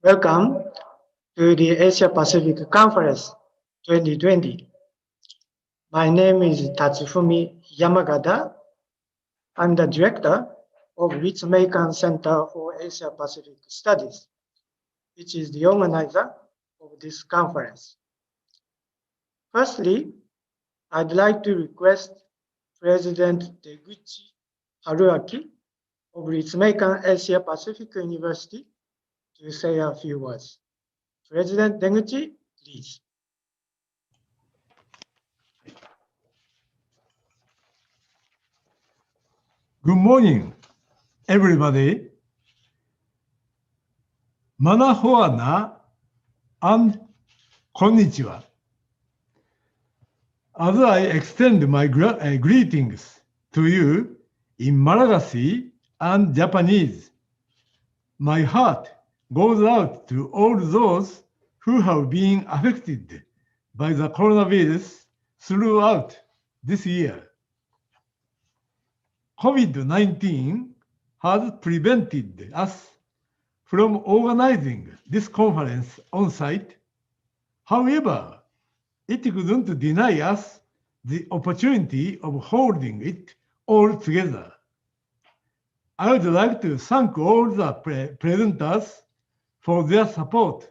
Welcome to the Asia Pacific Conference 2020. My name is Tatsufumi Yamagata. I'm the director of Ritsumeikan Center for Asia Pacific Studies, which is the organizer of this conference. Firstly, I'd like to request President DEGUCHI Haruaki of Ritsumeikan Asia Pacific University to say a few words. President DEGUCHI, please. Good morning, everybody. Manahoana and konnichiwa. As I extend my greetings to you in Malagasy and Japanese, my heart goes out to all those who have been affected by the coronavirus throughout this year. COVID-19 has prevented us from organizing this conference on site. However, it couldn't deny us the opportunity of holding it all together. I would like to thank all the presenters for their support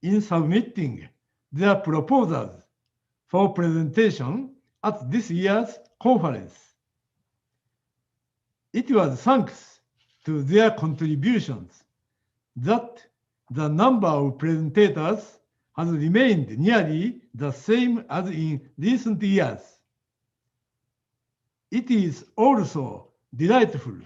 in submitting their proposals for presentation at this year's conference. It was thanks to their contributions that the number of presentators has remained nearly the same as in recent years. It is also delightful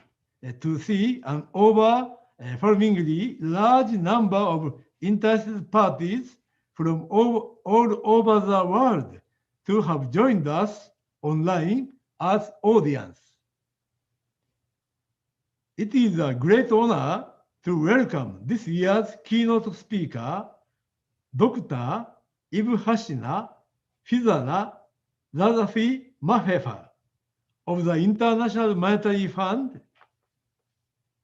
to see an overwhelmingly large number of interested parties from all over the world to have joined us online as audience. It is a great honor to welcome this year's keynote speaker, Dr. Ivohasina Fizara RAZAFIMAHEFA of the International Monetary Fund.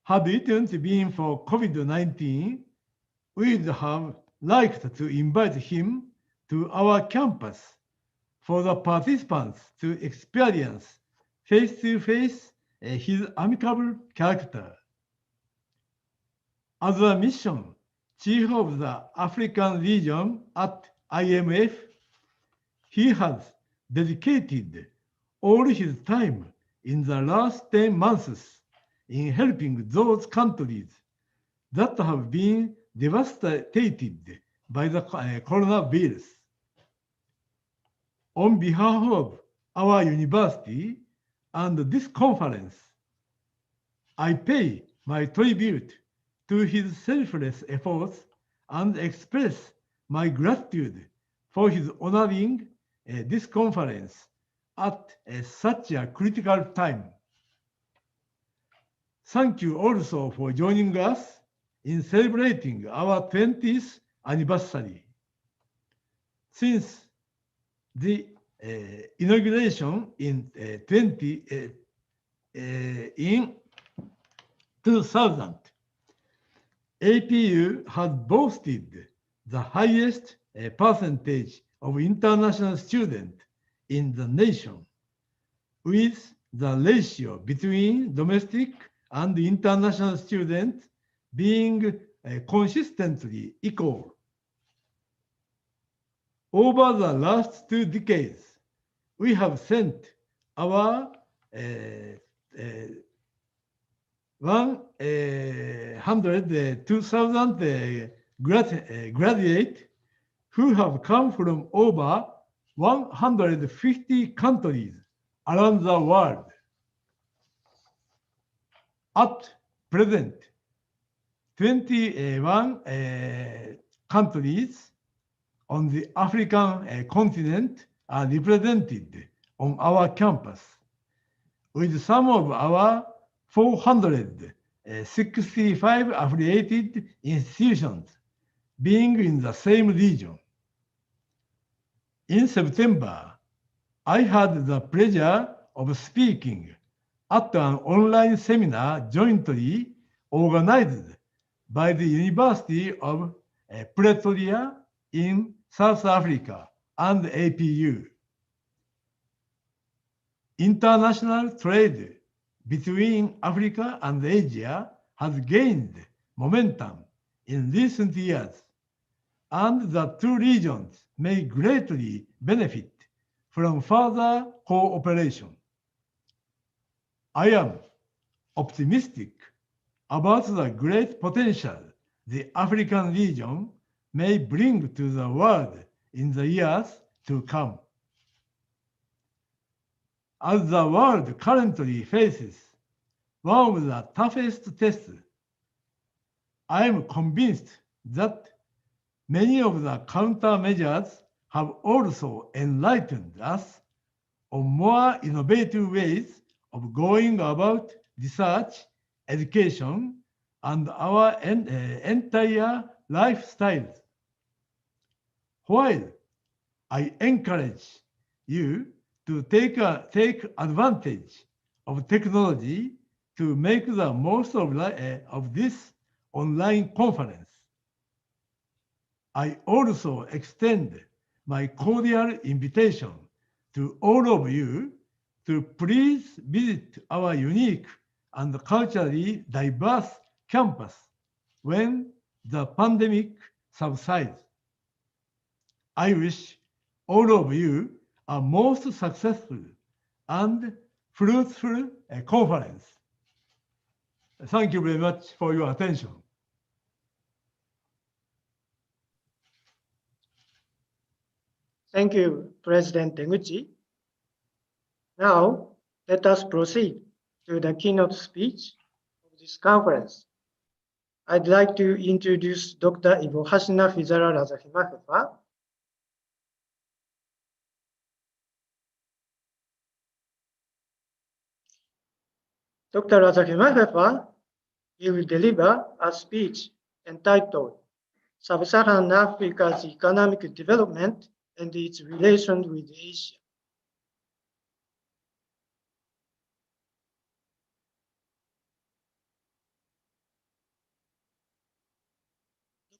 Had it not been for COVID-19, we would have liked to invite him to our campus for the participants to experience face-to-face his amicable character. As a mission chief of the African region at IMF, he has dedicated all his time in the last 10 months in helping those countries that have been devastated by the coronavirus. On behalf of our university and this conference, I pay my tribute to his selfless efforts and express my gratitude for his honoring this conference at such a critical time. Thank you also for joining us in celebrating our 20th anniversary. Since the inauguration in 2000, APU has boasted the highest percentage of international students in the nation, with the ratio between domestic and international students being consistently equal. Over the last 2 decades, we have sent our 102,000 graduates who have come from over 150 countries around the world. At present, 21 countries on the African continent are represented on our campus, with some of our 465 affiliated institutions being in the same region. In September, I had the pleasure of speaking at an online seminar jointly organized by the University of Pretoria in South Africa, and APU. International trade between Africa and Asia has gained momentum in recent years, and the two regions may greatly benefit from further cooperation. I am optimistic about the great potential the African region may bring to the world in the years to come. As the world currently faces one of the toughest tests, I am convinced that many of the countermeasures have also enlightened us on more innovative ways of going about research, education, and our entire lifestyles. While I encourage you to take advantage of technology to make the most of this online conference, I also extend my cordial invitation to all of you to please visit our unique and culturally diverse campus when the pandemic subsides. I wish all of you a most successful and fruitful conference. Thank you very much for your attention. Thank you, President Deguchi. Now, let us proceed to the keynote speech of this conference. I'd like to introduce Dr. Ivohasina Fizara RAZAFIMAHEFA. Dr. RAZAFIMAHEFA will deliver a speech entitled Sub-Saharan Africa's Economic Development and its Relation with Asia.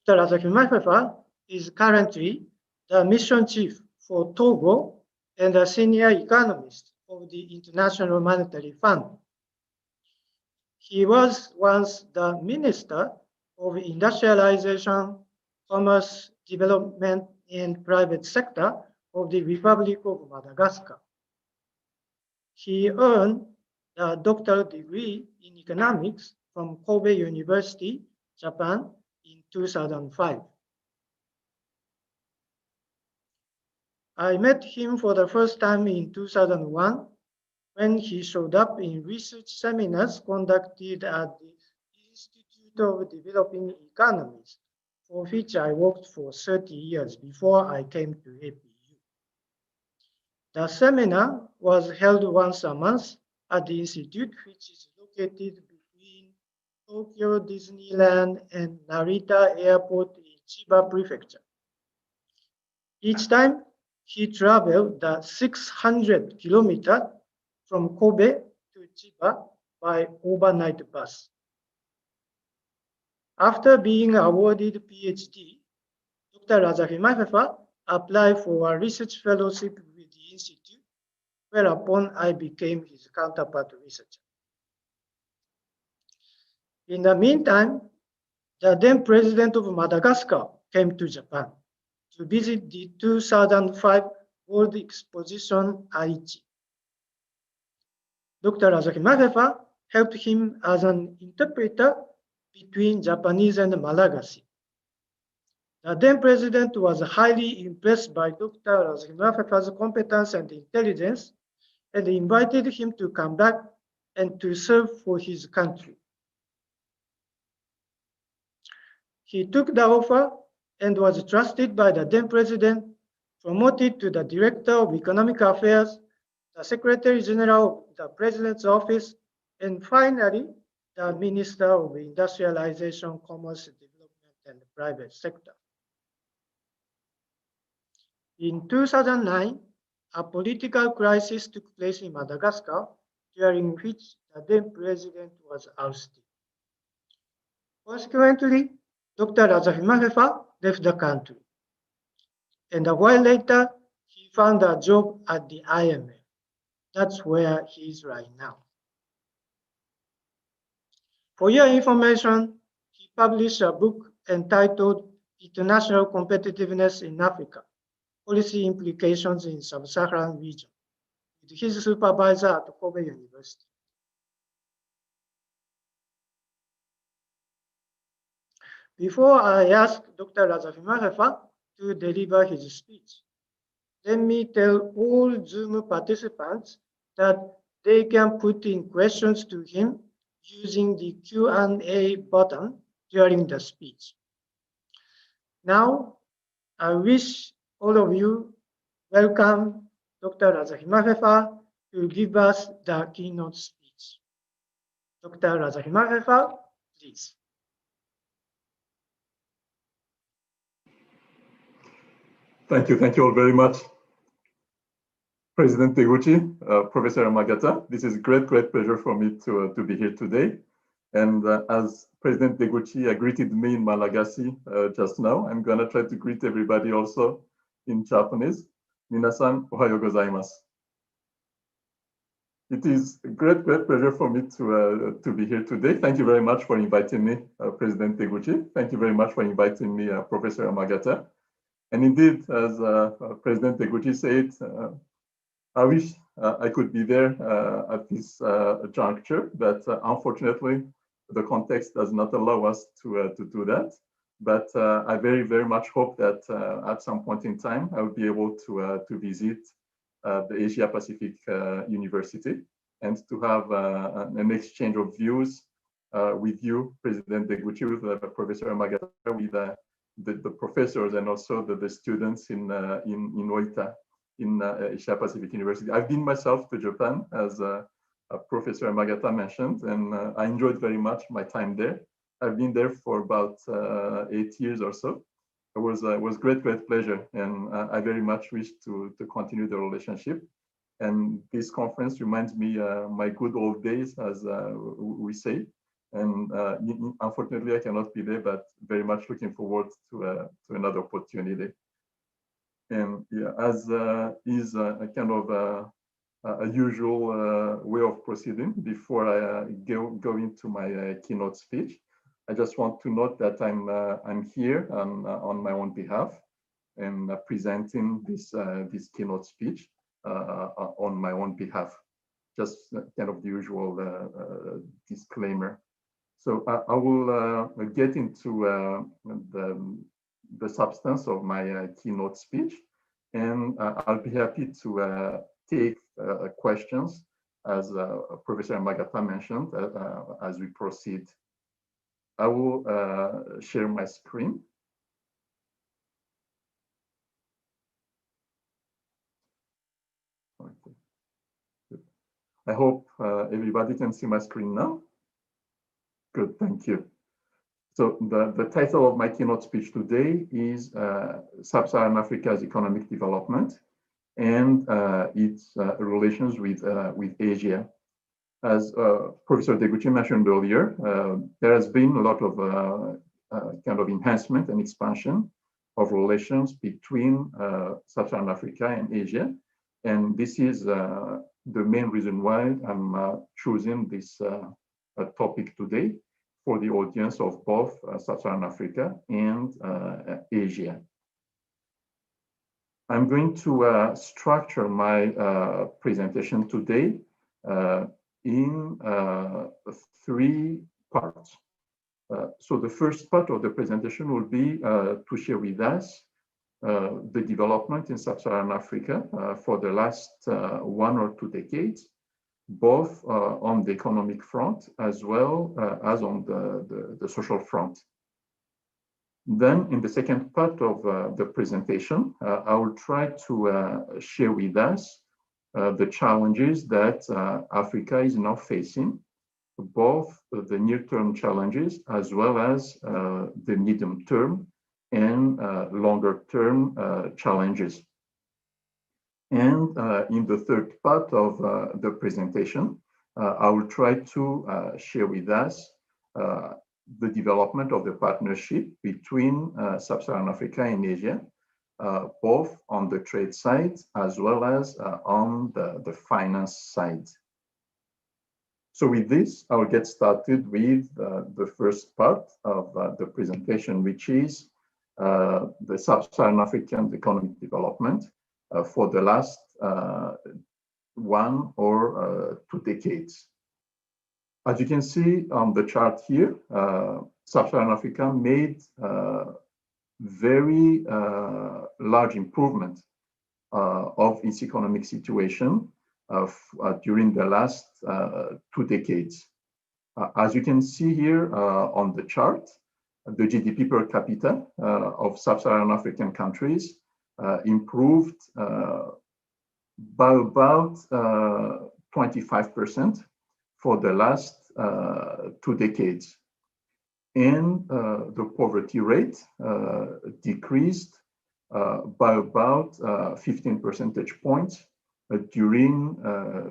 Dr. RAZAFIMAHEFA is currently the mission chief for Togo and a senior economist of the International Monetary Fund. He was once the Minister of Industrialization, Commerce, Development, and Private Sector of the Republic of Madagascar. He earned a doctoral degree in economics from Kobe University, Japan, in 2005. I met him for the first time in 2001 when he showed up in research seminars conducted at the Institute of Developing Economies, for which I worked for 30 years before I came to APU. The seminar was held once a month at the institute, which is located between Tokyo Disneyland and Narita Airport in Chiba Prefecture. Each time, he traveled the 600 kilometers from Kobe to Chiba by overnight bus. After being awarded PhD, Dr. RAZAFIMAHEFA applied for a research fellowship with the institute, whereupon I became his counterpart researcher. In the meantime, the then president of Madagascar came to Japan to visit the 2005 World Exposition Aichi. Dr. RAZAFIMAHEFA helped him as an interpreter between Japanese and Malagasy. The then president was highly impressed by Dr. RAZAFIMAHEFA's competence and intelligence and invited him to come back and to serve for his country. He took the offer and was trusted by the then president, promoted to the director of economic affairs, the secretary general of the president's office, and finally, the minister of industrialization, commerce, development, and the private sector. In 2009, a political crisis took place in Madagascar, during which the then president was ousted. Consequently, Dr. RAZAFIMAHEFA left the country. And a while later, he found a job at the IMF. That's where he is right now. For your information, he published a book entitled International Competitiveness in Africa, Policy Implications in Sub-Saharan Region, with his supervisor at Kobe University. Before I ask Dr. RAZAFIMAHEFA to deliver his speech, let me tell all Zoom participants that they can put in questions to him using the Q&A button during the speech. Now, I wish all of you welcome Dr. RAZAFIMAHEFA to give us the keynote speech. Dr. RAZAFIMAHEFA, please. Thank you all very much. President DEGUCHI, Professor YAMAGATA, this is a great pleasure for me to be here today. And as President DEGUCHI greeted me in Malagasy just now, I'm going to try to greet everybody also in Japanese. Minasan, ohayo gozaimasu. It is a great pleasure for me to be here today. Thank you very much for inviting me, President DEGUCHI. Thank you very much for inviting me, Professor YAMAGATA. And indeed, as President DEGUCHI said, I wish I could be there at this juncture, but unfortunately, the context does not allow us to do that. But I very much hope that at some point in time, I will be able to visit the Asia Pacific University and to have an exchange of views with you, President DEGUCHI, with Professor YAMAGATA, with the professors and also the students in Oita, in Asia Pacific University. I've been myself to Japan, as Professor YAMAGATA mentioned, and I enjoyed very much my time there. I've been there for about 8 years or so. It was great pleasure, and I very much wish to continue the relationship. And this conference reminds me my good old days, as we say. And unfortunately, I cannot be there, but very much looking forward to another opportunity. And yeah, as is a kind of a usual way of proceeding, before I go into my keynote speech, I just want to note that I'm here on my own behalf and presenting this keynote speech on my own behalf. Just kind of the usual disclaimer. So I will get into the substance of my keynote speech, and I'll be happy to take questions, as Professor YAMAGATA mentioned, as we proceed. I will share my screen. Okay. I hope everybody can see my screen now. Good, thank you. So the title of my keynote speech today is Sub-Saharan Africa's Economic Development and its relations with Asia. As Professor DEGUCHI mentioned earlier, there has been a lot of kind of enhancement and expansion of relations between Sub-Saharan Africa and Asia. And this is the main reason why I'm choosing this topic today for the audience of both Sub-Saharan Africa and Asia. I'm going to structure my presentation today in 3 parts. So the first part of the presentation will be to share with us the development in Sub-Saharan Africa for the last 1 or 2 decades, both on the economic front as well as on the social front. Then in the second part of the presentation, I will try to share with us the challenges that Africa is now facing, both the near-term challenges as well as the medium-term and longer-term challenges. And in the third part of the presentation, I will try to share with us the development of the partnership between Sub-Saharan Africa and Asia, both on the trade side as well as on the finance side. So with this, I'll get started with the first part of the presentation, which is the Sub-Saharan African economic development for the last 1 or 2 decades. As you can see on the chart here, Sub-Saharan Africa made very large improvement of its economic situation during the last 2 decades. As you can see here on the chart, the GDP per capita of Sub-Saharan African countries improved by about 25% for the last 2 decades. And the poverty rate decreased by about 15 percentage points during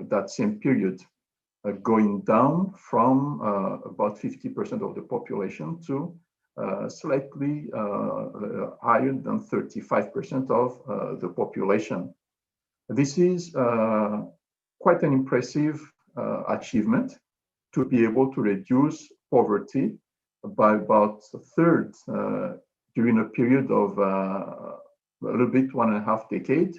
that same period, going down from about 50% of the population to slightly higher than 35% of the population. This is quite an impressive achievement to be able to reduce poverty by about a third during a period of a little bit 1.5 decades.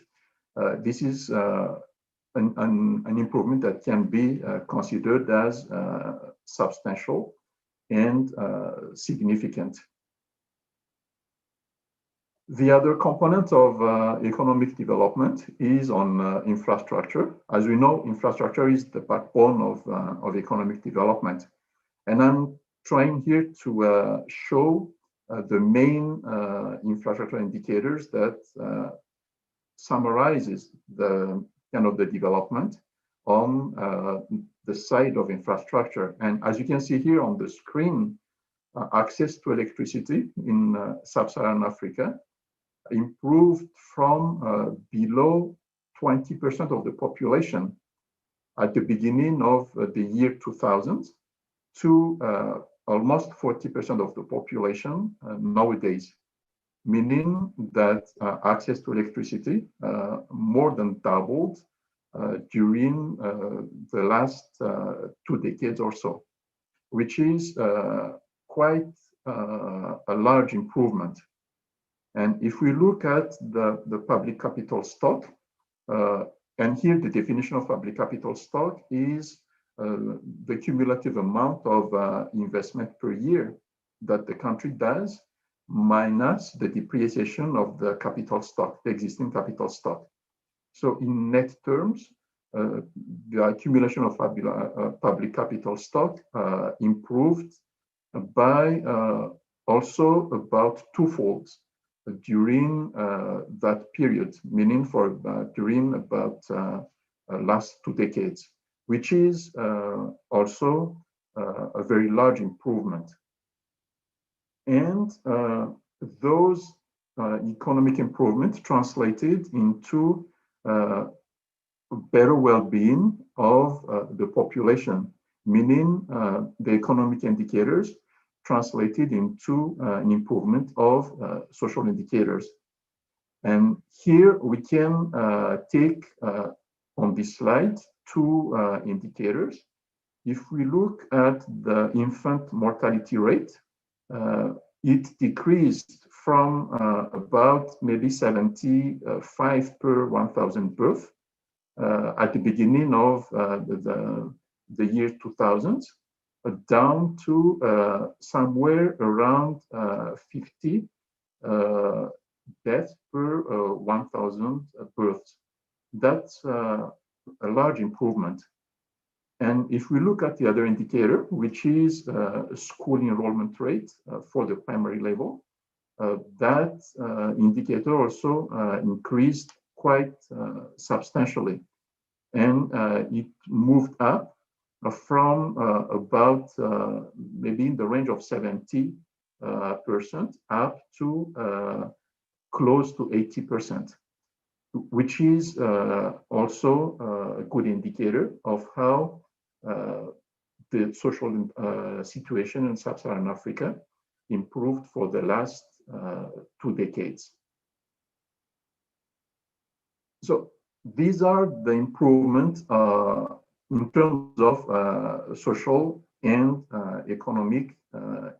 This is an improvement that can be considered as substantial and significant. The other component of economic development is on infrastructure. As we know, infrastructure is the backbone of economic development. And I'm trying here to show the main infrastructure indicators that summarizes the kind of the development on the side of infrastructure. And as you can see here on the screen, access to electricity in Sub-Saharan Africa improved from below 20% of the population at the beginning of the year 2000 to almost 40% of the population nowadays, meaning that access to electricity more than doubled during the last 2 decades or so, which is quite a large improvement. And if we look at the public capital stock, and here the definition of public capital stock is the cumulative amount of investment per year that the country does minus the depreciation of the capital stock, the existing capital stock. So in net terms, the accumulation of public capital stock improved by also about 2-fold during that period, meaning for during about last 2 decades, which is also a very large improvement. And those economic improvements translated into better well-being of the population, meaning the economic indicators translated into an improvement of social indicators. And here we can take on this slide 2 indicators. If we look at the infant mortality rate, it decreased from about maybe 75 per 1,000 births at the beginning of the year 2000, down to somewhere around 50 deaths per 1,000 births. That's a large improvement. And if we look at the other indicator, which is school enrollment rate for the primary level, that indicator also increased quite substantially. And it moved up from about maybe in the range of 70% up to close to 80%, which is also a good indicator of how the social situation in Sub-Saharan Africa improved for the last 2 decades. So these are the improvements in terms of social and economic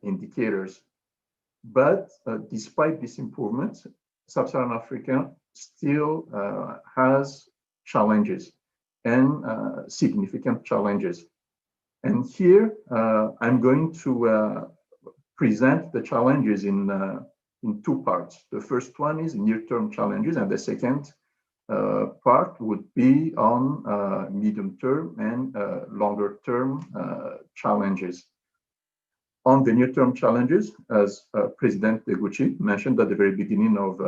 indicators. But despite these improvements, Sub-Saharan Africa still has challenges and significant challenges. And here I'm going to present the challenges in 2 parts. The first one is near-term challenges, and the second part would be on medium-term and longer-term challenges. On the near-term challenges, as President DEGUCHI mentioned at the very beginning of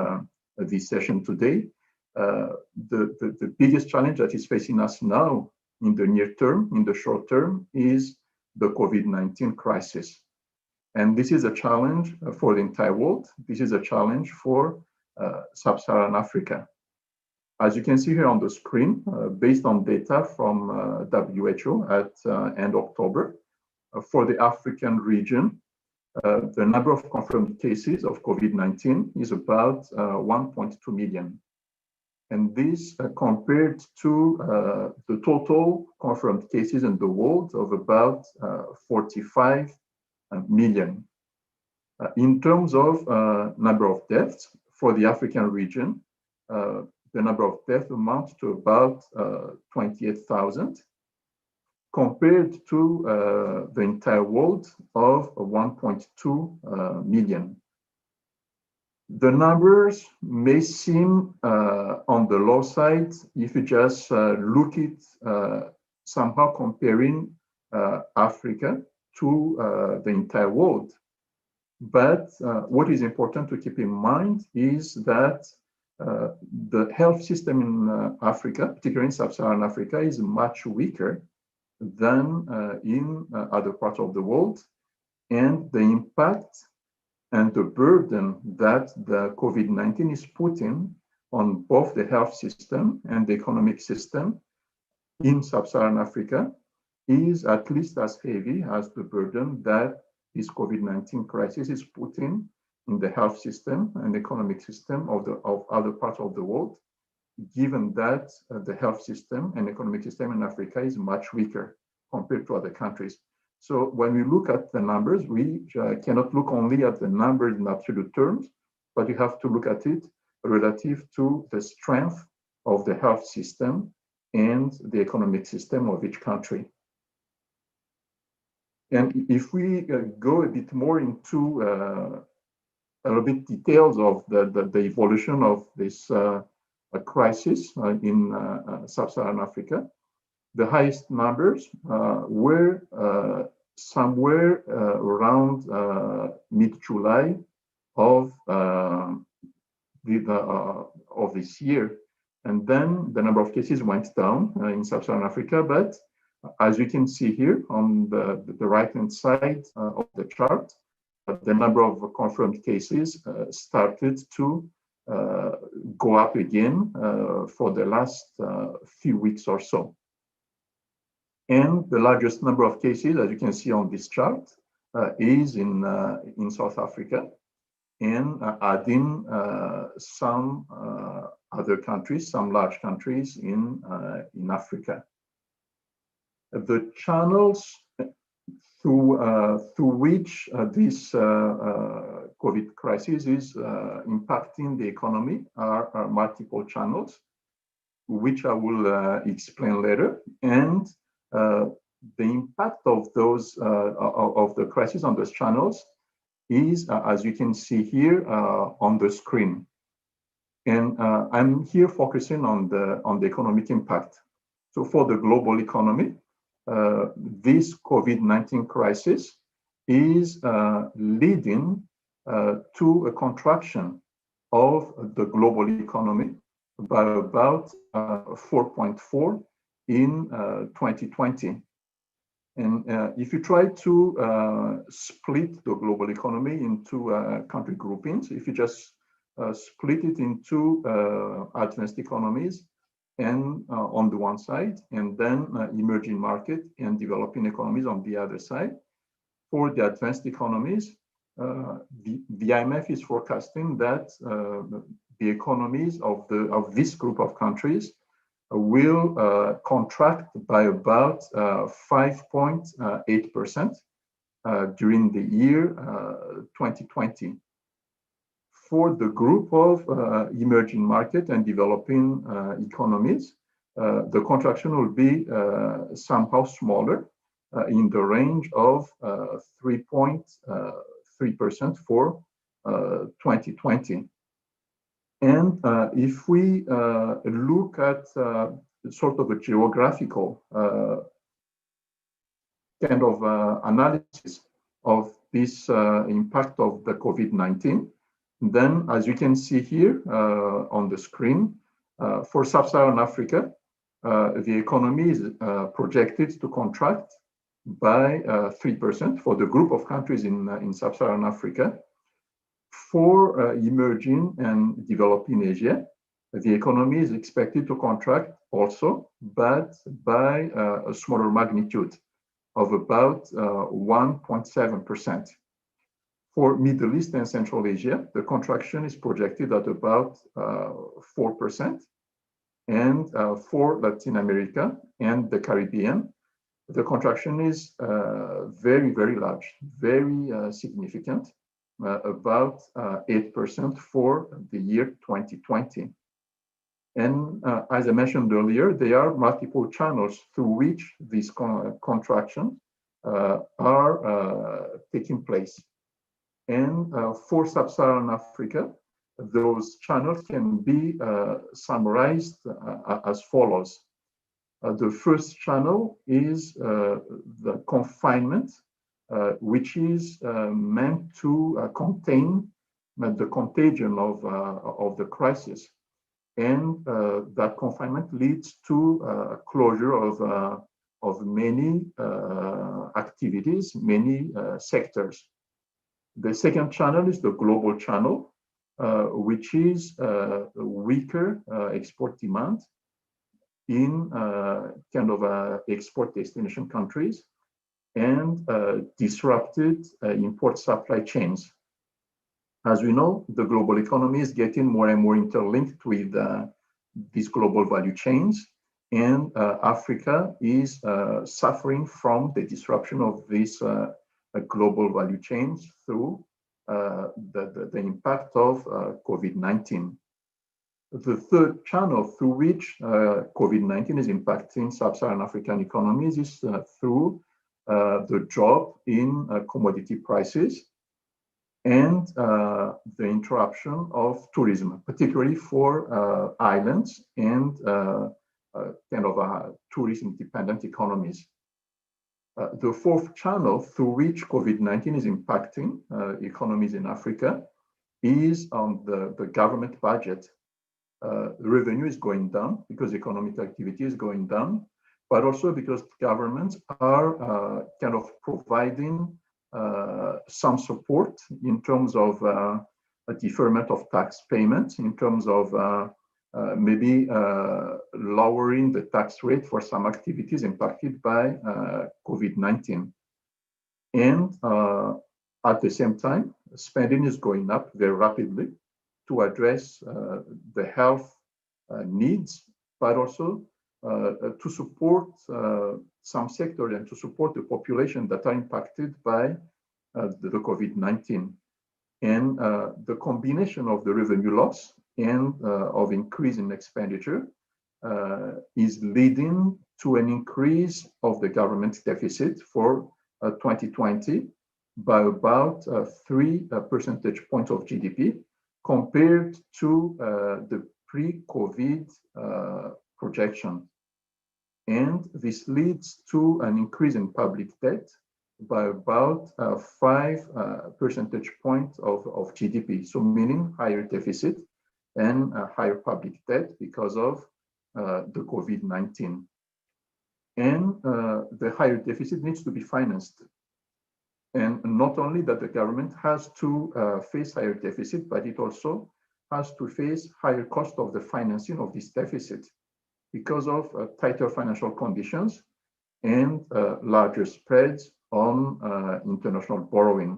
this session today, the biggest challenge that is facing us now in the near term, in the short term, is the COVID-19 crisis. And this is a challenge for the entire world. This is a challenge for Sub-Saharan Africa. As you can see here on the screen, based on data from WHO at end October, for the African region, the number of confirmed cases of COVID-19 is about 1.2 million. And this compared to the total confirmed cases in the world of about 45 million. In terms of number of deaths for the African region, the number of deaths amounts to about 28,000, compared to the entire world of 1.2 million. The numbers may seem on the low side if you just look at somehow comparing Africa to the entire world. But what is important to keep in mind is that the health system in Africa, particularly in Sub-Saharan Africa, is much weaker than in other parts of the world, and the impact and the burden that the COVID-19 is putting on both the health system and the economic system in Sub-Saharan Africa is at least as heavy as the burden that this COVID-19 crisis is putting in the health system and economic system of other parts of the world, given that the health system and economic system in Africa is much weaker compared to other countries. So when we look at the numbers, we cannot look only at the numbers in absolute terms, but you have to look at it relative to the strength of the health system and the economic system of each country. And if we go a bit more into a little bit details of the evolution of this crisis in Sub-Saharan Africa, the highest numbers were somewhere around mid-July of this year. And then the number of cases went down in Sub-Saharan Africa, but as you can see here on the right-hand side of the chart, the number of confirmed cases started to go up again for the last few weeks or so. And the largest number of cases, as you can see on this chart, is in South Africa, and adding some other countries, some large countries in Africa. The channels through which this COVID crisis is impacting the economy are multiple channels, which I will explain later. And the impact of those of the crisis on those channels is, as you can see here on the screen. And I'm here focusing on the economic impact. So for the global economy, this COVID-19 crisis is leading to a contraction of the global economy by about 4.4 in 2020. And if you try to split the global economy into country groupings, if you just split it into advanced economies and on the one side, and then emerging market and developing economies on the other side. For the advanced economies, the IMF is forecasting that the economies of this group of countries will contract by about 5.8% during the year 2020. For the group of emerging market and developing economies, the contraction will be somehow smaller, in the range of 3.3% for 2020. And if we look at sort of a geographical kind of analysis of this impact of the COVID-19, then as you can see here on the screen, for Sub-Saharan Africa, the economy is projected to contract by 3% for the group of countries in Sub-Saharan Africa. For emerging and developing Asia, the economy is expected to contract also, but by a smaller magnitude of about 1.7%. For Middle East and Central Asia, the contraction is projected at about 4%. And for Latin America and the Caribbean, the contraction is very, very large, very significant, about 8% for the year 2020. And as I mentioned earlier, there are multiple channels through which these contractions are taking place. And for Sub-Saharan Africa, those channels can be summarized as follows. The first channel is the confinement, which is meant to contain the contagion of the crisis. And that confinement leads to closure of many activities, many sectors. The second channel is the global channel, which is weaker export demand in kind of export destination countries and disrupted import supply chains. As we know, the global economy is getting more and more interlinked with these global value chains, and Africa is suffering from the disruption of these global value chains through the impact of COVID-19. The third channel through which COVID-19 is impacting Sub-Saharan African economies is through the drop in commodity prices and the interruption of tourism, particularly for islands and kind of tourism-dependent economies. The fourth channel through which COVID-19 is impacting economies in Africa is on the government budget. Revenue is going down because economic activity is going down, but also because governments are kind of providing some support in terms of a deferment of tax payments, in terms of maybe lowering the tax rate for some activities impacted by COVID-19. And at the same time, spending is going up very rapidly to address the health needs, but also to support some sectors and to support the population that are impacted by the COVID-19. And the combination of the revenue loss and of increase in expenditure is leading to an increase of the government deficit for 2020 by about 3 percentage points of GDP compared to the pre-COVID projection. And this leads to an increase in public debt by about 5 percentage points of GDP. So meaning higher deficit and higher public debt because of the COVID-19. And the higher deficit needs to be financed. And not only that the government has to face higher deficit, but it also has to face higher cost of the financing of this deficit, because of tighter financial conditions and larger spreads on international borrowing.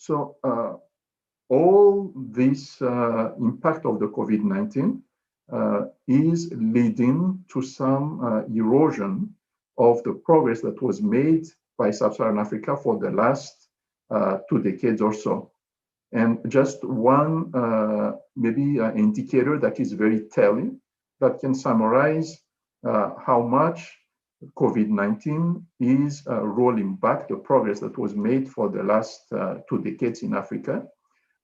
So all this impact of the COVID-19 is leading to some erosion of the progress that was made by Sub-Saharan Africa for the last 2 decades or so. And just one maybe indicator that is very telling, that can summarize how much COVID-19 is rolling back the progress that was made for the last 2 decades in Africa,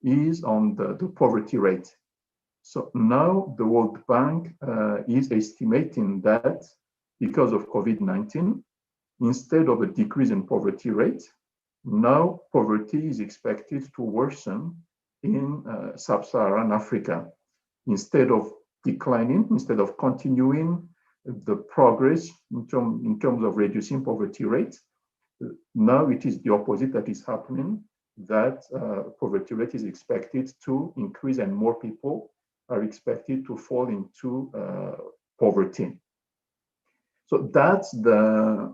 is on the poverty rate. So now the World Bank is estimating that because of COVID-19, instead of a decrease in poverty rate, now poverty is expected to worsen in Sub-Saharan Africa. Instead of declining, instead of continuing the progress in terms of reducing poverty rate, now it is the opposite that is happening, that poverty rate is expected to increase and more people are expected to fall into poverty. So that's the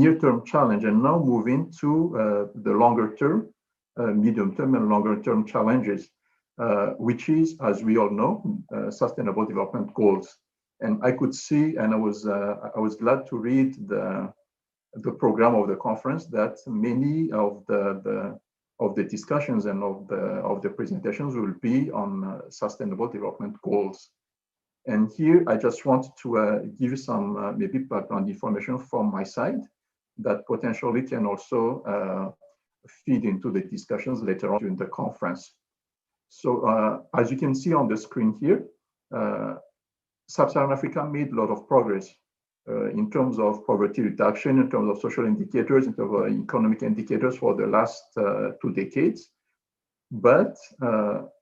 near-term challenge. And now moving to the longer-term, medium-term and longer-term challenges, which is, as we all know, Sustainable Development Goals. And I could see, and I was glad to read the program of the conference, that many of the discussions and of the presentations will be on Sustainable Development Goals. And here I just want to give you some maybe background information from my side that potentially can also feed into the discussions later on during the conference. So as you can see on the screen here, Sub-Saharan Africa made a lot of progress in terms of poverty reduction, in terms of social indicators, in terms of economic indicators for the last 2 decades. But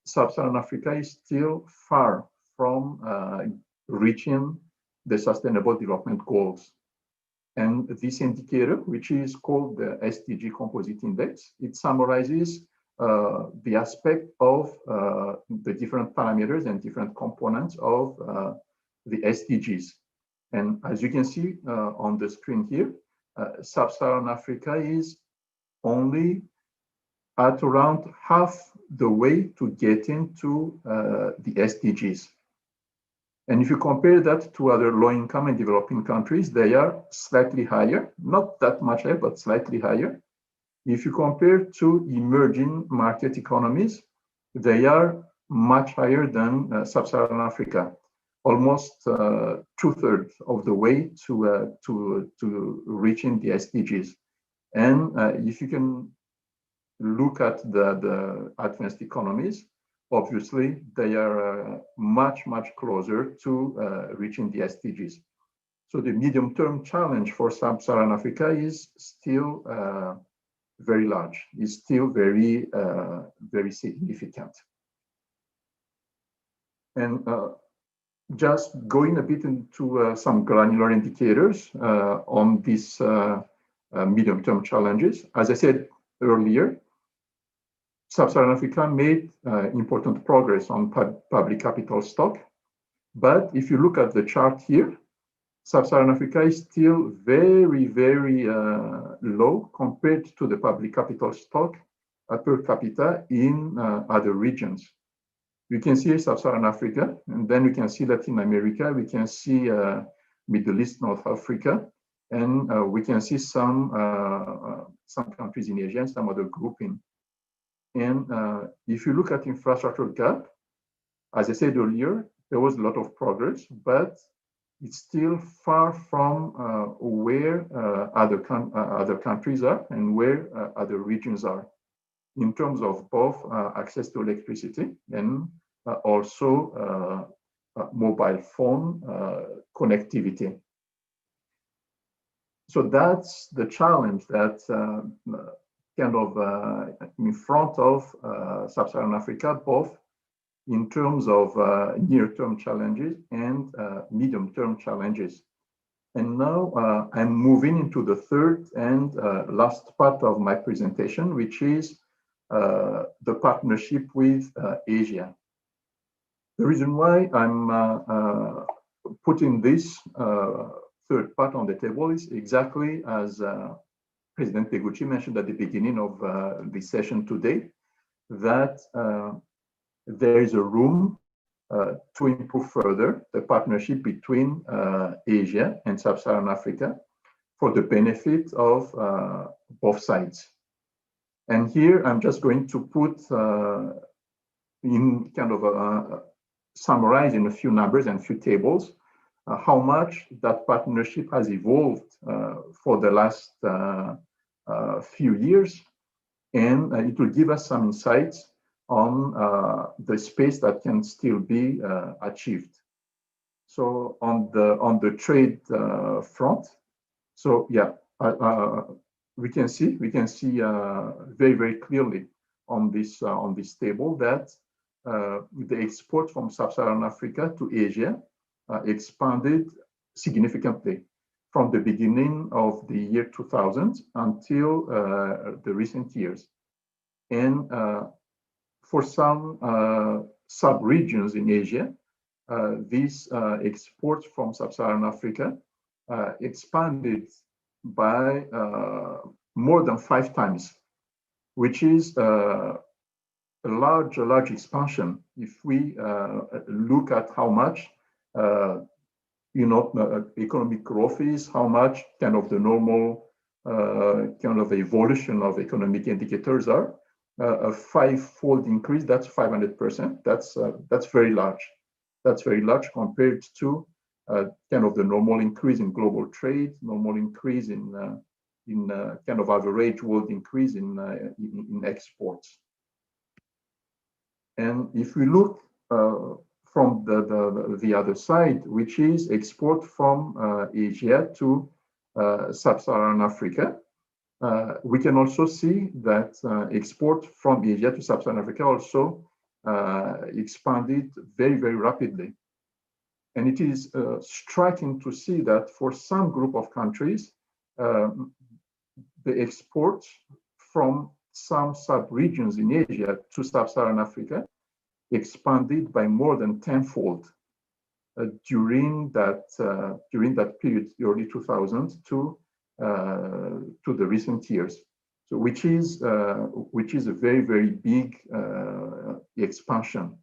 Sub-Saharan Africa is still far from reaching the Sustainable Development Goals. And this indicator, which is called the SDG Composite Index, it summarizes the aspect of the different parameters and different components of the SDGs. And as you can see on the screen here, Sub-Saharan Africa is only at around half the way to getting to the SDGs. And if you compare that to other low-income and developing countries, they are slightly higher, not that much higher, but slightly higher. If you compare to emerging market economies, they are much higher than Sub-Saharan Africa, almost 2/3 of the way to reaching the SDGs. And if you can look at the advanced economies, obviously they are much, much closer to reaching the SDGs. So the medium-term challenge for Sub-Saharan Africa is still very large, is still very, very significant. And just going a bit into some granular indicators on these medium-term challenges. As I said earlier, Sub-Saharan Africa made important progress on public capital stock. But if you look at the chart here, Sub-Saharan Africa is still very, very low compared to the public capital stock per capita in other regions. We can see Sub-Saharan Africa, and then we can see Latin America, we can see Middle East, North Africa, and we can see some countries in Asia and some other grouping. And if you look at infrastructure gap, as I said earlier, there was a lot of progress, but it's still far from where other countries are and where other regions are in terms of both access to electricity and also mobile phone connectivity. So that's the challenge that kind of in front of Sub-Saharan Africa, both in terms of near-term challenges and medium-term challenges. And now I'm moving into the third and last part of my presentation, which is the partnership with Asia. The reason why I'm putting this third part on the table is exactly as President DEGUCHI mentioned at the beginning of this session today, that there is a room to improve further the partnership between Asia and Sub-Saharan Africa for the benefit of both sides. And here I'm just going to put in kind of summarize in a few numbers and a few tables how much that partnership has evolved for the last few years, and it will give us some insights on the space that can still be achieved. So on the trade front, so yeah, we can see very, very clearly on this table that the export from Sub-Saharan Africa to Asia expanded significantly from the beginning of the year 2000 until the recent years. And for some sub-regions in Asia, these exports from Sub-Saharan Africa expanded by more than 5 times, which is a large expansion if we look at how much economic growth is, how much kind of the normal kind of evolution of economic indicators are. A 5-fold increase, that's 500%. That's very large. That's very large compared to kind of the normal increase in global trade, normal increase in kind of average world increase in exports. And if we look from the other side, which is export from Asia to Sub-Saharan Africa, we can also see that export from Asia to Sub-Saharan Africa also expanded very, very rapidly. And it is striking to see that for some group of countries, the exports from some sub-regions in Asia to Sub-Saharan Africa expanded by more than 10-fold during that period, the early 2000s to the recent years. So which is a very, very big expansion.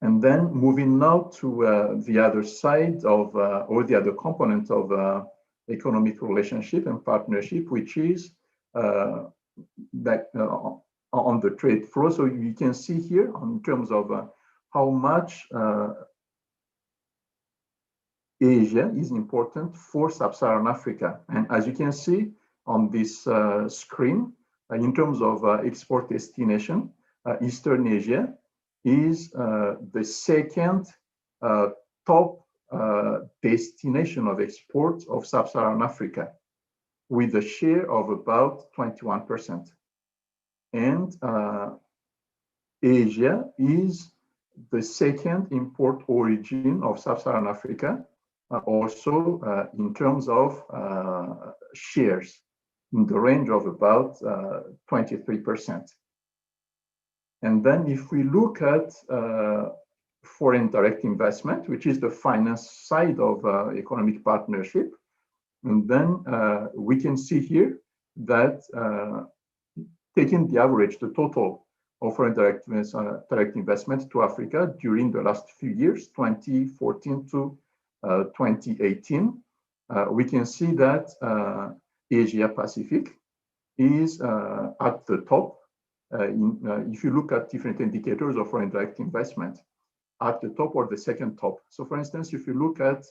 And then moving now to the other side of or the other component of economic relationship and partnership, which is that on the trade flow. So you can see here in terms of how much Asia is important for Sub-Saharan Africa. And as you can see on this screen, in terms of export destination, Eastern Asia is the second top destination of exports of Sub-Saharan Africa, with a share of about 21%. And Asia is the second import origin of Sub-Saharan Africa, also in terms of shares, in the range of about 23%. And then if we look at foreign direct investment, which is the finance side of economic partnership, and then we can see here that taking the average, the total of foreign direct investment to Africa during the last few years, 2014 to 2018, we can see that Asia Pacific is at the top. If you look at different indicators of foreign direct investment, at the top or the second top. So for instance, if you look at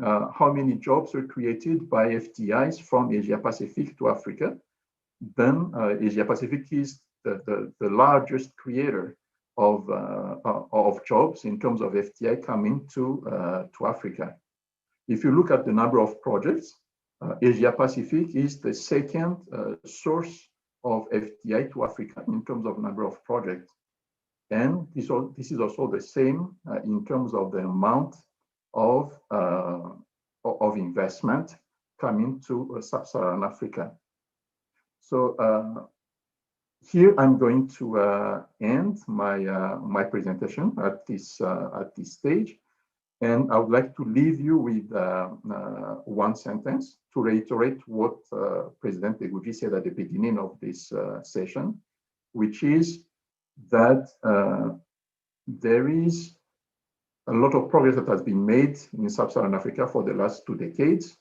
how many jobs are created by FDIs from Asia Pacific to Africa, then Asia Pacific is the largest creator of jobs in terms of FDI coming to Africa. If you look at the number of projects, Asia Pacific is the second source of FDI to Africa in terms of number of projects. And this is also the same in terms of the amount of investment coming to Sub-Saharan Africa. So here I'm going to end my presentation at this stage, and I would like to leave you with one sentence to reiterate what President DEGUCHI said at the beginning of this session, which is that there is a lot of progress that has been made in Sub-Saharan Africa for the last 2 decades.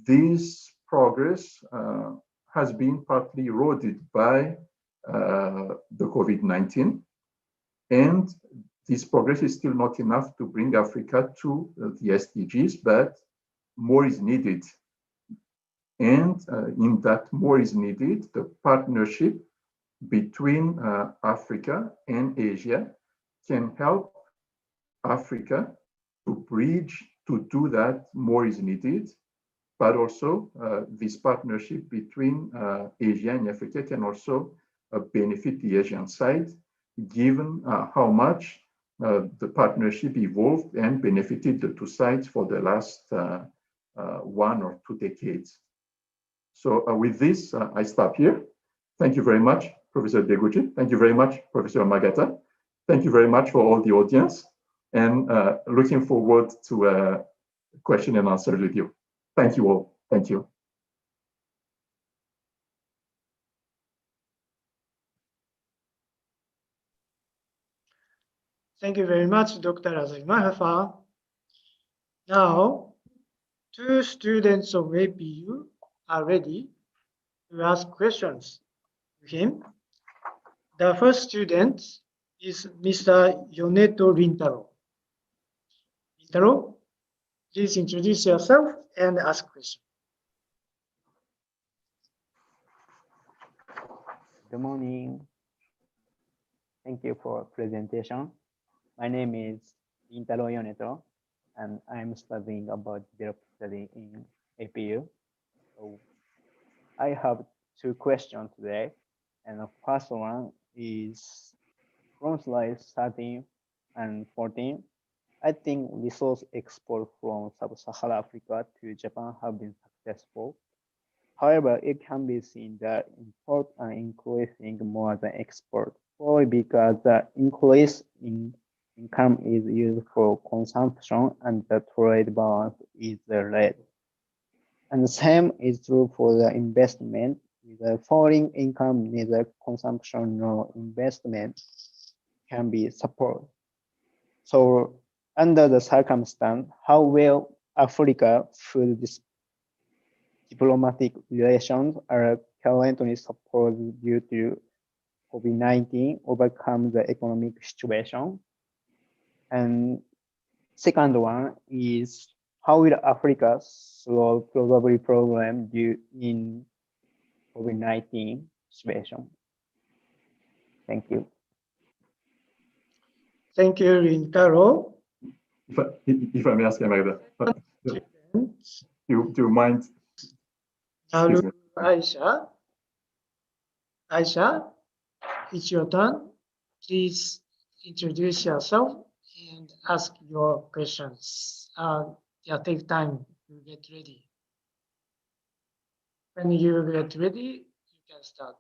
This progress has been partly eroded by the COVID-19, and this progress is still not enough to bring Africa to the SDGs, but more is needed. And in that more is needed, the partnership between Africa and Asia can help Africa to bridge, to do that more is needed, but also this partnership between Asia and Africa can also benefit the Asian side, given how much the partnership evolved and benefited the two sides for the last 1 or 2 decades. So with this, I stop here. Thank you very much, Professor DEGUCHI. Thank you very much, Professor YAMAGATA. Thank you very much for all the audience, and looking forward to question and answer with you. Thank you all. Thank you. Thank you very much, Dr. RAZAFIMAHEFA. Now, 2 students of APU are ready to ask questions to him. The first student is Mr. Yoneto Rintaro. Rintaro, please introduce yourself and ask questions. Good morning. Thank you for presentation. My name is Rintaro Yoneto, and I'm studying about development study in APU. So I have 2 questions today, and the first one is from slides 13 and 14. I think resource export from Sub-Saharan Africa to Japan have been successful. However, it can be seen that import are increasing more than export, probably because the increase in income is used for consumption and the trade balance is red. And the same is true for the investment. The foreign income, neither consumption nor investment can be supported. So under the circumstance, how will Africa through this diplomatic relations are currently supported due to COVID-19 overcome the economic situation? And second one is, how will Africa solve probably problem due in COVID-19 situation? Thank you. Thank you, Rintaro. If I may ask, Yamagata, do you mind? Aisha, it's your turn. Please introduce yourself and ask your questions. Take time to get ready. When you get ready, you can start.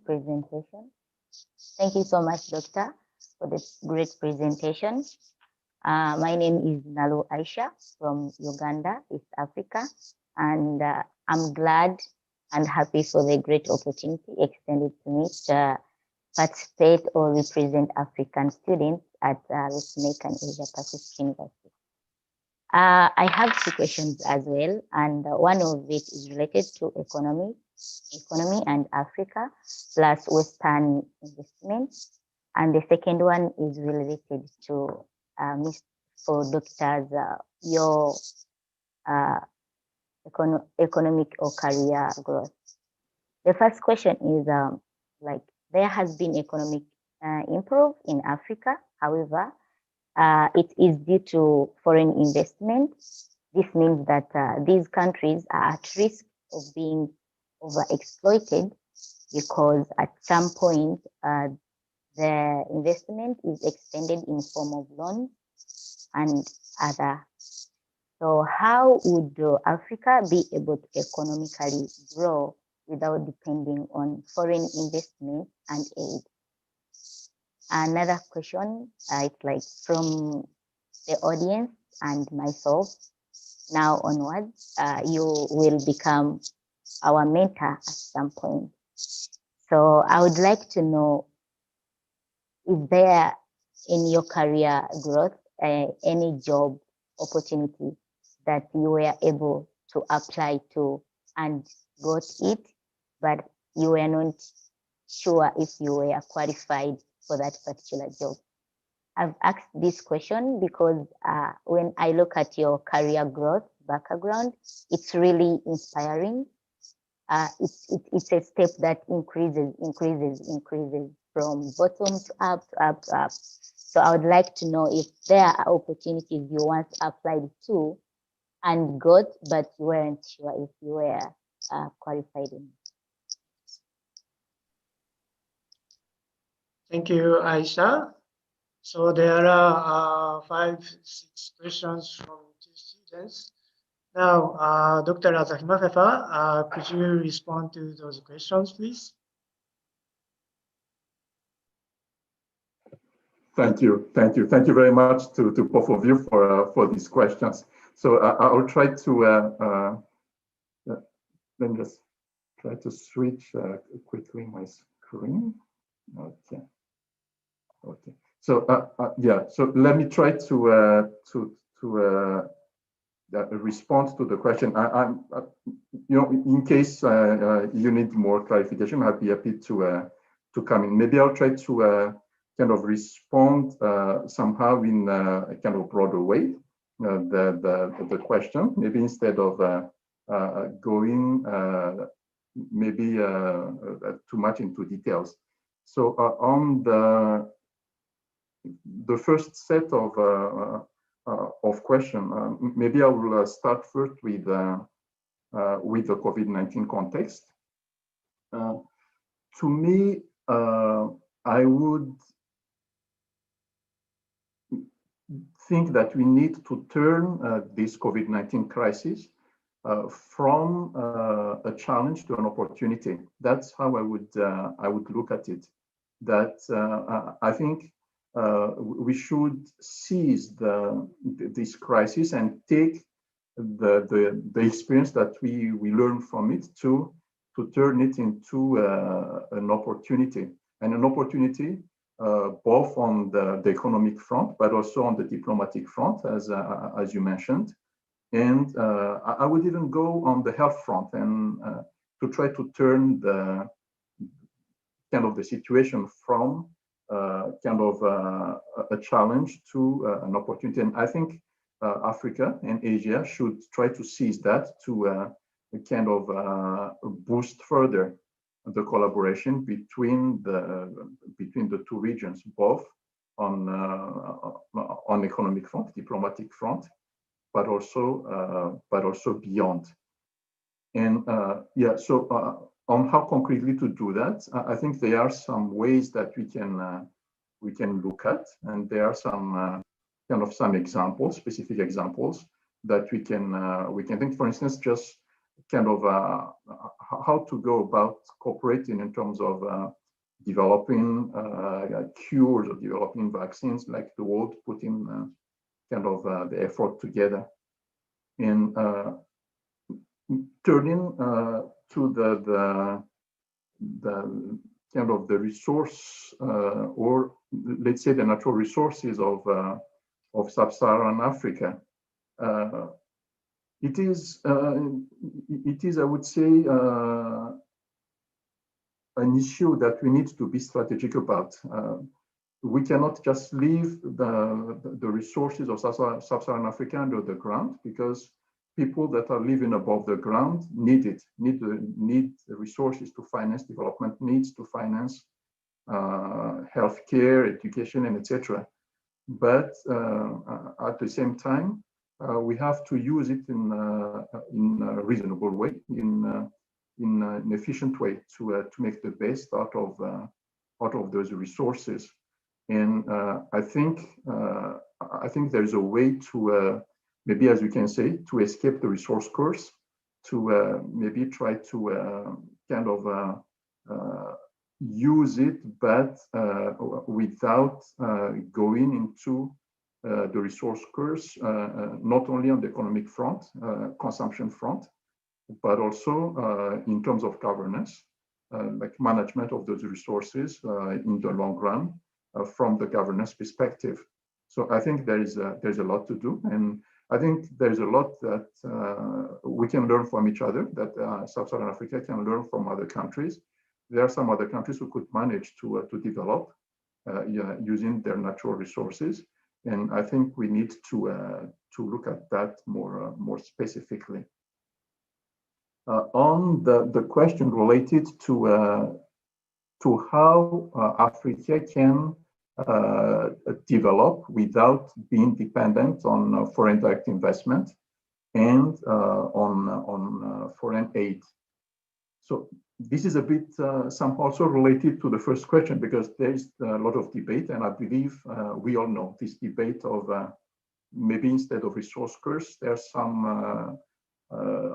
Presentation. Thank you so much, Doctor, for this great presentation. My name is Nalu Aisha from Uganda, East Africa, and I'm glad and happy for the great opportunity extended to me to participate or represent African students at Ritsumeikan Asia Pacific University. I have 2 questions as well, and one of it is related to economy and Africa plus Western investments, and the second one is related to for doctors your economic or career growth. The first question is like there has been economic improve in Africa, however, it is due to foreign investment. This means that these countries are at risk of being overexploited because at some point the investment is extended in form of loans and other So how would Africa be able to economically grow without depending on foreign investment and aid? Another question, it's like from the audience and myself, now onwards, you will become our mentor at some point. So I would like to know, is there in your career growth any job opportunity that you were able to apply to and got it, but you were not sure if you were qualified for that particular job? I've asked this question because when I look at your career growth background, it's really inspiring. It's a step that increases from bottom to up, to up, to up. So I would like to know if there are opportunities you once applied to and got, but you weren't sure if you were qualified in. Thank you, Aisha. So there are 5-6 questions from 2 students. Now, Dr. RAZAFIMAHEFA, could you respond to those questions, please? Thank you very much to both of you for these questions. So I'll try to let me just try to switch quickly my screen. Okay. So yeah. So let me try to respond to the question. I'm you know, in case you need more clarification, I'd be happy to come in. Maybe I'll try to kind of respond somehow in a kind of broader way the question, maybe instead of going maybe too much into details. So on the first set of questions, maybe I will start first with the COVID-19 context. To me, I would think that we need to turn this COVID-19 crisis from a challenge to an opportunity. That's how I would look at it. That I think we should seize this crisis and take the experience that we learn from it to turn it into an opportunity, and an opportunity both on the economic front, but also on the diplomatic front, as you mentioned. And I would even go on the health front and to try to turn the kind of the situation from kind of a challenge to an opportunity. And I think Africa and Asia should try to seize that to kind of boost further the collaboration between the two regions, both on economic front, diplomatic front, but also beyond. And yeah, so on how concretely to do that, I think there are some ways that we can look at, and there are some kind of some examples, specific examples that we can think. For instance, just kind of how to go about cooperating in terms of developing cures or developing vaccines, like the world putting kind of the effort together. And turning to the kind of the resource or let's say the natural resources of Sub-Saharan Africa. It is, I would say, an issue that we need to be strategic about. We cannot just leave the resources of Sub-Saharan Africa under the ground, because people that are living above the ground need the resources to finance development, needs to finance healthcare, education, and etc. But at the same time, we have to use it in a reasonable way, in an efficient way, to make the best out of those resources. And I think there's a way to maybe, as we can say, to escape the resource curse, to maybe try to kind of use it, but without going into the resource curse, not only on the economic front, consumption front, but also in terms of governance, like management of those resources in the long run from the governance perspective. So I think there's a lot to do, and I think there's a lot that we can learn from each other, that Sub-Saharan Africa can learn from other countries. There are some other countries who could manage to develop using their natural resources, and I think we need to look at that more specifically. On the question related to how Africa can develop without being dependent on foreign direct investment and on foreign aid. So this is a bit somehow also related to the first question, because there is a lot of debate, and I believe we all know this debate of maybe instead of resource curse, there are some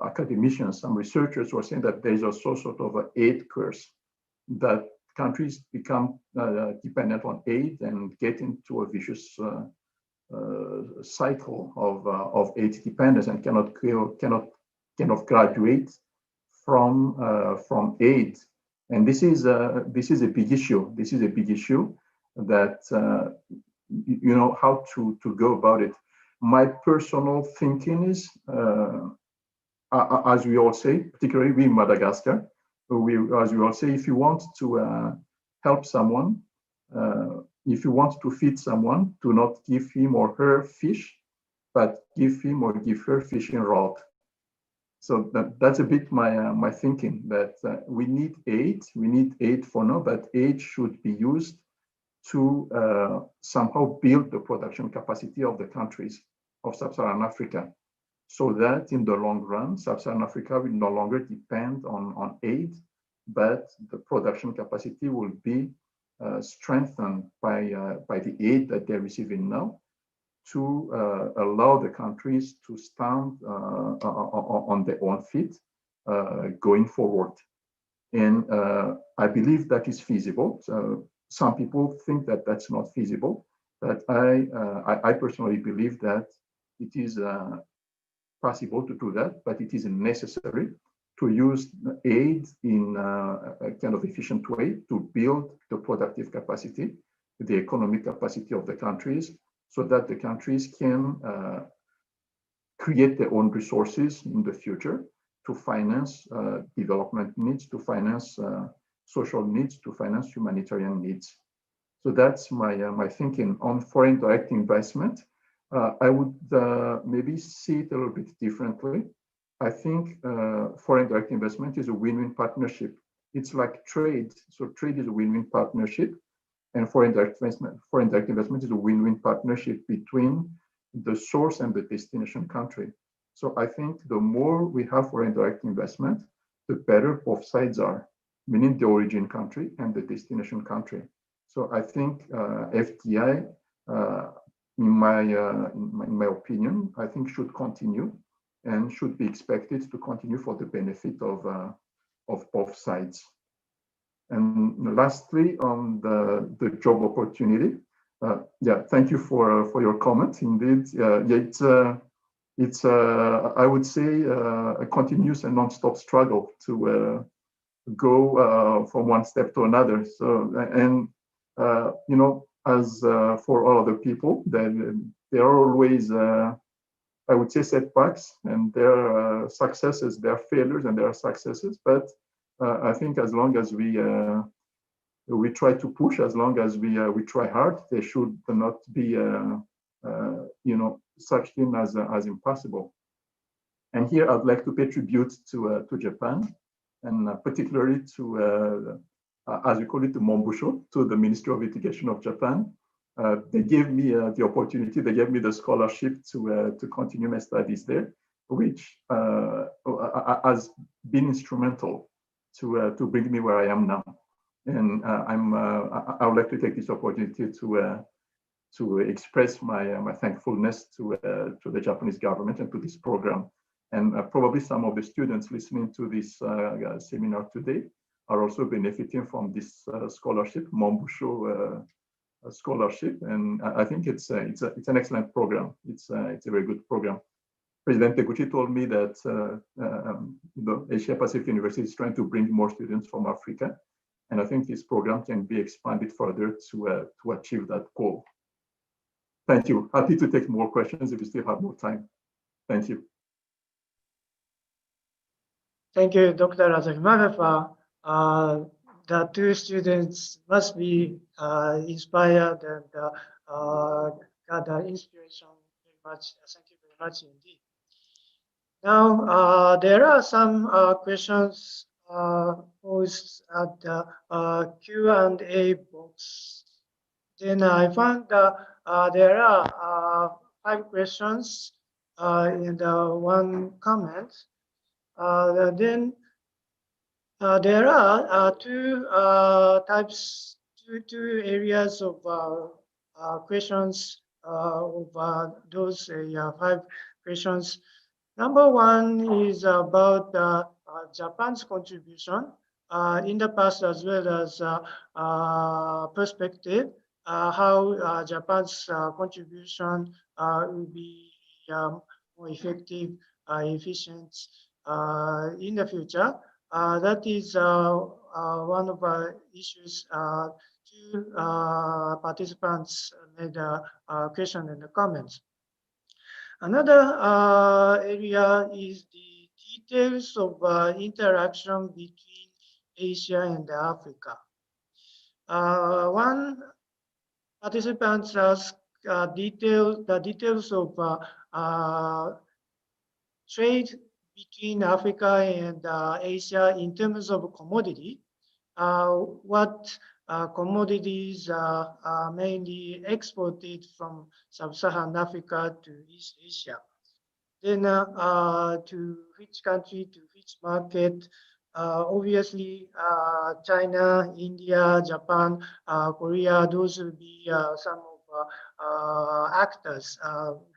academicians, some researchers who are saying that there is also sort of an aid curse, that countries become dependent on aid and get into a vicious cycle of aid dependence and cannot graduate from aid. And this is a big issue. This is a big issue that you know how to go about it. My personal thinking is, as we all say, particularly we in Madagascar, as we all say, if you want to help someone, if you want to feed someone, do not give him or her fish, but give him or give her fishing rod. So that's a bit my thinking, that we need aid for now, but aid should be used to somehow build the production capacity of the countries of Sub-Saharan Africa, so that in the long run, Sub-Saharan Africa will no longer depend on aid, but the production capacity will be strengthened by the aid that they're receiving now, to allow the countries to stand on their own feet going forward. And I believe that is feasible. So some people think that that's not feasible, but I personally believe that it is possible to do that, but it is necessary to use aid in a kind of efficient way to build the productive capacity, the economic capacity of the countries, so that the countries can create their own resources in the future to finance development needs, to finance social needs, to finance humanitarian needs. So that's my thinking on foreign direct investment. I would maybe see it a little bit differently. I think foreign direct investment is a win-win partnership. It's like trade. So trade is a win-win partnership, and foreign direct investment is a win-win partnership between the source and the destination country. So I think the more we have foreign direct investment, the better both sides are, meaning the origin country and the destination country. So I think FDI, in my opinion, I think should continue and should be expected to continue for the benefit of both sides. And lastly, on the job opportunity, yeah, thank you for your comment. Indeed, yeah, it's I would say a continuous and non-stop struggle to go from one step to another. So, and you know, as for all other people, then there are always I would say setbacks, and there are successes, there are failures, and there are successes. But I think as long as we try to push, as long as we try hard, there should not be you know, such thing as impossible. And here I'd like to pay tribute to Japan, and particularly to as we call it, the Mombusho, to the Ministry of Education of Japan. They gave me the opportunity, they gave me the scholarship to continue my studies there, which has been instrumental to bring me where I am now. And I would like to take this opportunity to to express my thankfulness to the Japanese government and to this program. And probably some of the students listening to this seminar today are also benefiting from this scholarship, Mombusho scholarship. And I think it's an excellent program. It's a very good program. President Deguchi told me that the Asia Pacific University is trying to bring more students from Africa. And I think this program can be expanded further to achieve that goal. Thank you. Happy to take more questions if you still have more time. Thank you. Thank you, Dr. RAZAFIMAHEFA. The two students must be inspired and got the inspiration very much. Thank you very much indeed. Now, there are some questions posed at the Q&A box. Then I found there are 5 questions in the one comment. Then there are two types, two areas of questions of those 5 questions. Number 1 is about Japan's contribution in the past as well as perspective, how Japan's contribution will be more effective, efficient in the future. That is one of the issues. 2 participants made a question in the comments. Another area is the details of interaction between Asia and Africa. One participant asked the details of trade between Africa and Asia in terms of commodity. What commodities are mainly exported from Sub-Saharan Africa to East Asia. Then to which country, to which market? Obviously, China, India, Japan, Korea, those will be some of actors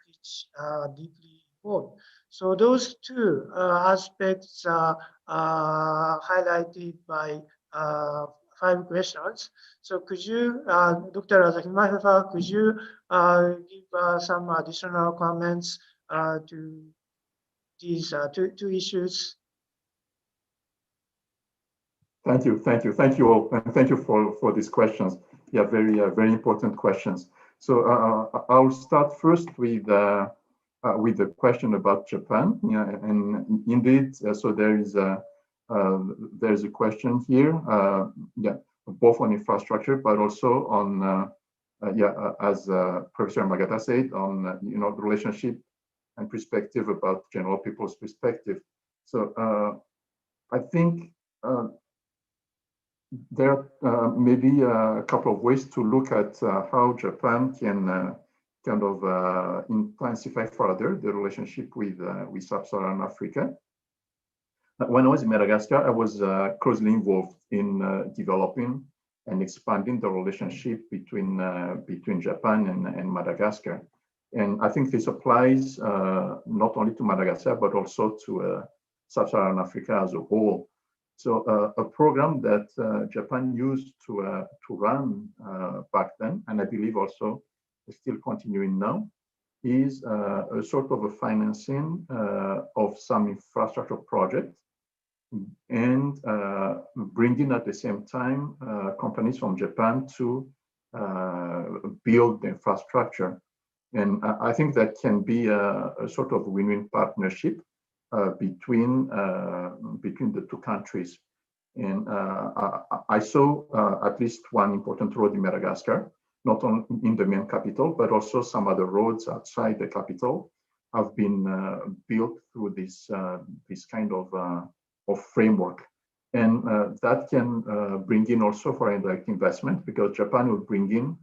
which are deeply involved. So those 2 aspects are highlighted by 5 questions. So could you, Dr. RAZAFIMAHEFA, could you give some additional comments to these 2 issues? Thank you all, and thank you for these questions. Yeah, very important questions. So I'll start first with the question about Japan. Yeah, and indeed, so there's a question here. Yeah, both on infrastructure, but also on as Professor Yamagata said, on the relationship and perspective about general people's perspective. So I think there are maybe a couple of ways to look at how Japan can kind of intensify further the relationship with Sub-Saharan Africa. When I was in Madagascar, I was closely involved in developing and expanding the relationship between Japan and Madagascar. And I think this applies not only to Madagascar, but also to Sub-Saharan Africa as a whole. So a program that Japan used to run back then, and I believe also is still continuing now, is a sort of a financing of some infrastructure project and bringing at the same time companies from Japan to build the infrastructure. And I think that can be a sort of win-win partnership between the 2 countries. And I saw at least one important road in Madagascar, not only in the main capital, but also some other roads outside the capital have been built through this kind of framework. And that can bring in also foreign direct investment, because Japan will bring in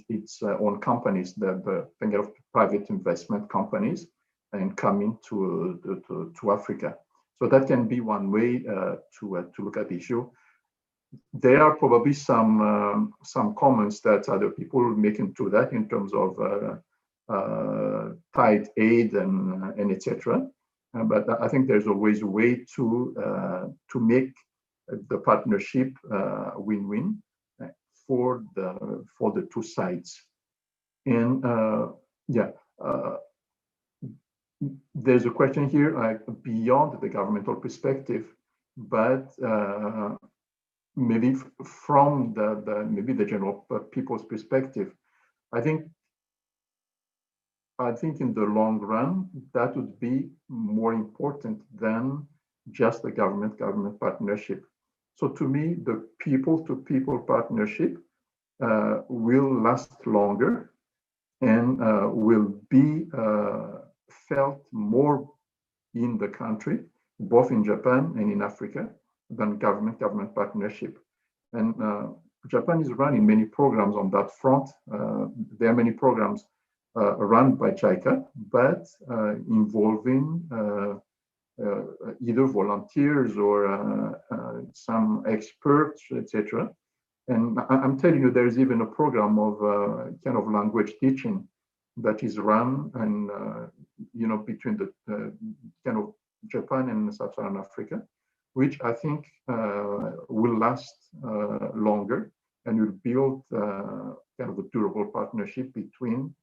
its own companies, the kind of private investment companies, and coming to Africa. So that can be one way to look at the issue. there are probably some comments that other people make into that in terms of tied aid and etc. But I think there's always a way to make the partnership win-win for the two sides. And there's a question here beyond the governmental perspective, but maybe from the general people's perspective. I think in the long run that would be more important than just the government partnership. So to me, the people-to-people partnership will last longer and will be felt more in the country, both in Japan and in Africa, than government partnership. And Japan is running many programs on that front. There are many programs run by JICA, but involving either volunteers or some experts, etc. And I'm telling you, there's even a program of kind of language teaching that is run and between the kind of Japan and Sub-Saharan Africa, which I think will last longer and will build kind of a durable partnership between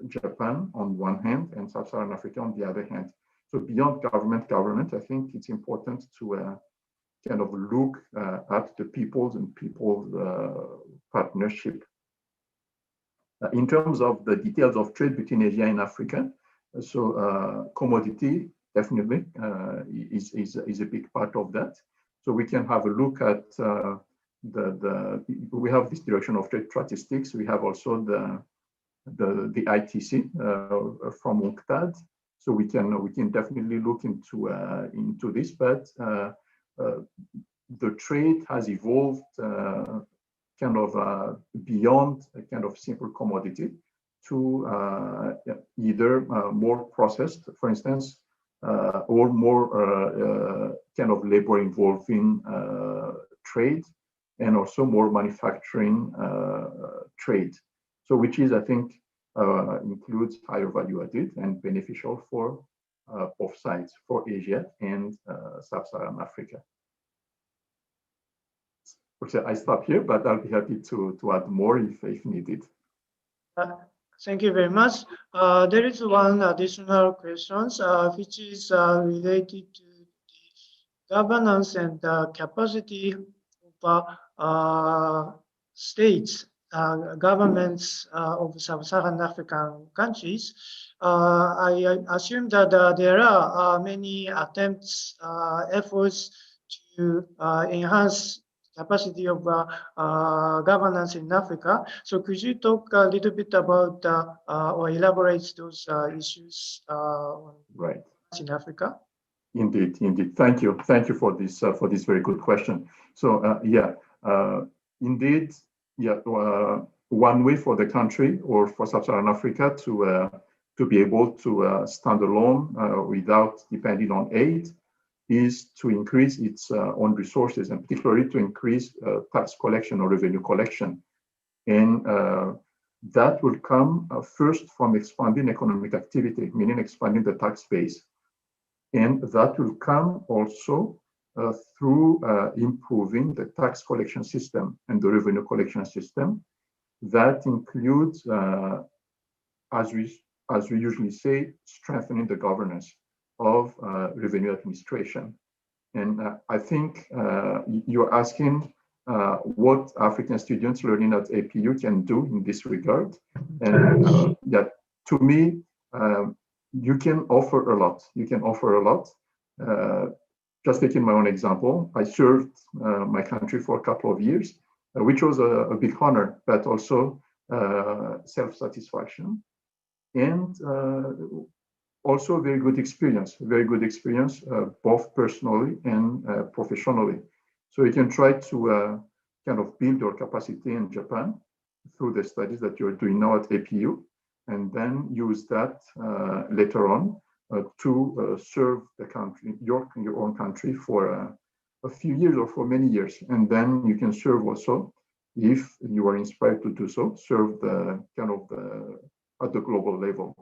Japan on one hand and Sub-Saharan Africa on the other hand. So beyond government, I think it's important to kind of look at the people's partnership. In terms of the details of trade between Asia and Africa, so commodity definitely is a big part of that. So we can have a look at we have this direction of trade statistics. We have also the ITC from UNCTAD. So we can definitely look into this, but the trade has evolved kind of beyond a kind of simple commodity to either more processed, for instance, or more kind of labor involving trade, and also more manufacturing trade. So which is, I think, includes higher value added and beneficial for both sides, for Asia and Sub-Saharan Africa. Okay, I stop here, but I'll be happy to add more if needed. Thank you very much. There is one additional question, which is related to the governance and capacity of states, governments of Sub-Saharan African countries. I assume that there are many attempts, efforts to enhance capacity of governance in Africa. So could you talk a little bit about or elaborate those issues right in Africa? Indeed. Thank you for this very good question. So indeed, one way for the country or for Sub-Saharan Africa to be able to stand alone without depending on aid is to increase its own resources, and particularly to increase tax collection or revenue collection. And that will come first from expanding economic activity, meaning expanding the tax base. And that will come also through improving the tax collection system and the revenue collection system. That includes, as we usually say, strengthening the governance of revenue administration. And I think you're asking what African students learning at APU can do in this regard. And to me, you can offer a lot. Just taking my own example, I served my country for a couple of years, which was a big honor, but also self-satisfaction. And also a very good experience, both personally and professionally. So you can try to kind of build your capacity in Japan through the studies that you're doing now at APU, and then use that later on to serve the country, your own country for a few years or for many years. And then you can serve also, if you are inspired to do so, serve the kind of at the global level.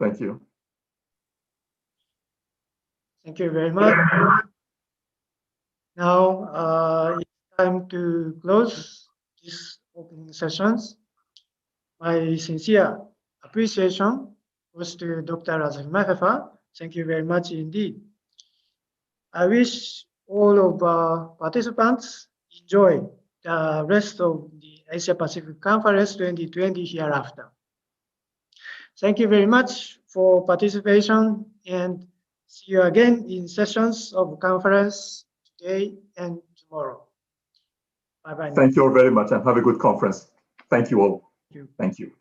Thank you. Thank you very much. Now it's time to close this opening sessions. My sincere appreciation goes to Dr. RAZAFIMAHEFA. Thank you very much indeed. I wish all of our participants enjoy the rest of the Asia Pacific Conference 2020 hereafter. Thank you very much for participation, and see you again in sessions of conference today and tomorrow. Bye-bye. Thank you all very much and have a good conference. Thank you all. Thank you. Thank you.